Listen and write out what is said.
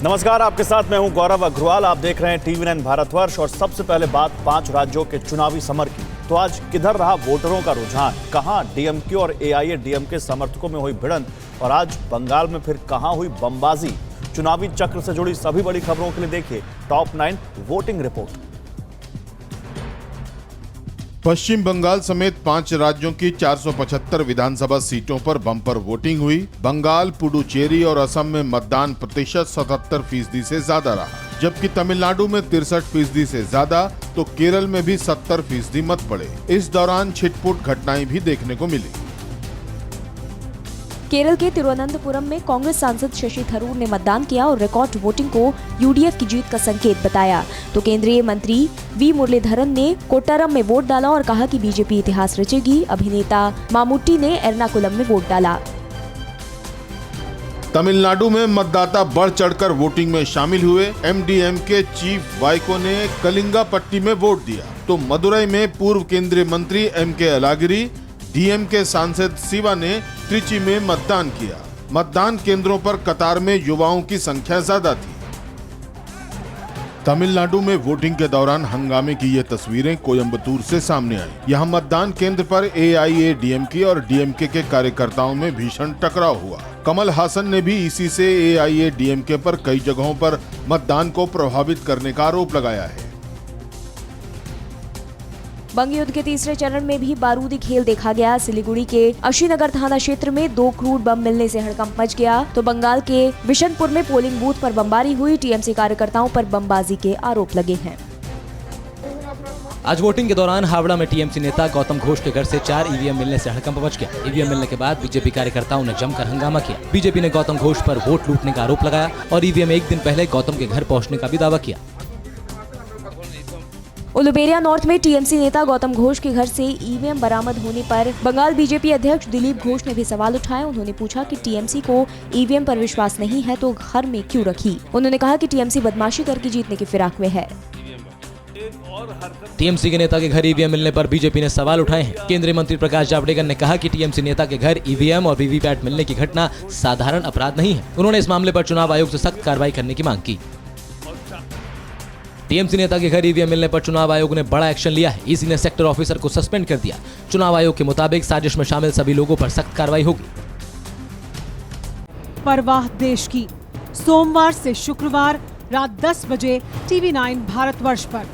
नमस्कार, आपके साथ मैं हूं गौरव अग्रवाल। आप देख रहे हैं टीवी9 भारतवर्ष। और सबसे पहले बात 5 राज्यों के चुनावी समर की। तो आज किधर रहा वोटरों का रुझान, कहां डीएमके और एआईएडीएमके समर्थकों में हुई भिड़ंत, और आज बंगाल में फिर कहां हुई बमबाजी। चुनावी चक्र से जुड़ी सभी बड़ी खबरों के लिए देखिए टॉप 9 वोटिंग रिपोर्ट। पश्चिम बंगाल समेत 5 राज्यों की 475 विधानसभा सीटों पर बम्पर वोटिंग हुई। बंगाल, पुडुचेरी और असम में मतदान प्रतिशत 77% से ज्यादा रहा, जबकि तमिलनाडु में 63% से ज्यादा, तो केरल में भी 70% मत पड़े। इस दौरान छिटपुट घटनाएं भी देखने को मिली। केरल के तिरुवनंतपुरम में कांग्रेस सांसद शशि थरूर ने मतदान किया और रिकॉर्ड वोटिंग को यूडीएफ की जीत का संकेत बताया। तो केंद्रीय मंत्री वी मुरलीधरन ने कोट्टारम में वोट डाला और कहा कि बीजेपी इतिहास रचेगी। अभिनेता मामूट्टी ने एर्नाकुलम में वोट डाला। तमिलनाडु में मतदाता बढ़ चढ़कर वोटिंग में शामिल हुए। एमडीएमके चीफ वाइको ने कलिंगापट्टी में वोट दिया, तो मदुरई में पूर्व केंद्रीय मंत्री एमके अलागिरी, डीएमके सांसद शिवा ने त्रिची में मतदान किया। मतदान केंद्रों पर कतार में युवाओं की संख्या ज्यादा थी। तमिलनाडु में वोटिंग के दौरान हंगामे की ये तस्वीरें कोयंबटूर से सामने आई। यहाँ मतदान केंद्र पर एआईएडीएमके और डीएमके के कार्यकर्ताओं में भीषण टकराव हुआ। कमल हासन ने भी इसी से एआईएडीएमके पर कई जगहों पर मतदान को प्रभावित करने का आरोप लगाया है। बंग युद्ध के तीसरे चरण में भी बारूदी खेल देखा गया। सिलीगुड़ी के अशीनगर थाना क्षेत्र में 2 क्रूड बम मिलने से हड़कंप मच गया। तो बंगाल के बिशनपुर में पोलिंग बूथ पर बमबारी हुई। टीएमसी कार्यकर्ताओं पर बमबाजी के आरोप लगे हैं। आज वोटिंग के दौरान हावड़ा में टीएमसी नेता गौतम घोष के घर से 4 ईवीएम मिलने से हड़कंप मच गया। ईवीएम मिलने के बाद बीजेपी कार्यकर्ताओं ने जमकर हंगामा किया। बीजेपी ने गौतम घोष पर वोट लूटने का आरोप लगाया और ईवीएम एक दिन पहले गौतम के घर पहुंचने का भी दावा किया। उलुबेरिया नॉर्थ में टीएमसी नेता गौतम घोष के घर से ईवीएम बरामद होने पर बंगाल बीजेपी अध्यक्ष दिलीप घोष ने भी सवाल उठाए। उन्होंने पूछा कि टीएमसी को ईवीएम पर विश्वास नहीं है तो घर में क्यों रखी। उन्होंने कहा कि टीएमसी बदमाशी करके जीतने की फिराक में है। टीएमसी के नेता के घर ईवीएम मिलने पर बीजेपी ने सवाल उठाए हैं। केंद्रीय मंत्री प्रकाश जावड़ेकर ने कहा कि टीएमसी नेता के घर ईवीएम और वीवीपैट मिलने की घटना साधारण अपराध नहीं है। उन्होंने इस मामले पर चुनाव आयोग से सख्त कार्रवाई करने की मांग की। टीएमसी नेता के घर ईवीएम मिलने पर चुनाव आयोग ने बड़ा एक्शन लिया है। ईसी ने सेक्टर ऑफिसर को सस्पेंड कर दिया। चुनाव आयोग के मुताबिक साजिश में शामिल सभी लोगों पर सख्त कार्रवाई होगी। परवाह देश की, सोमवार से शुक्रवार रात 10 बजे टीवी9 भारतवर्ष पर।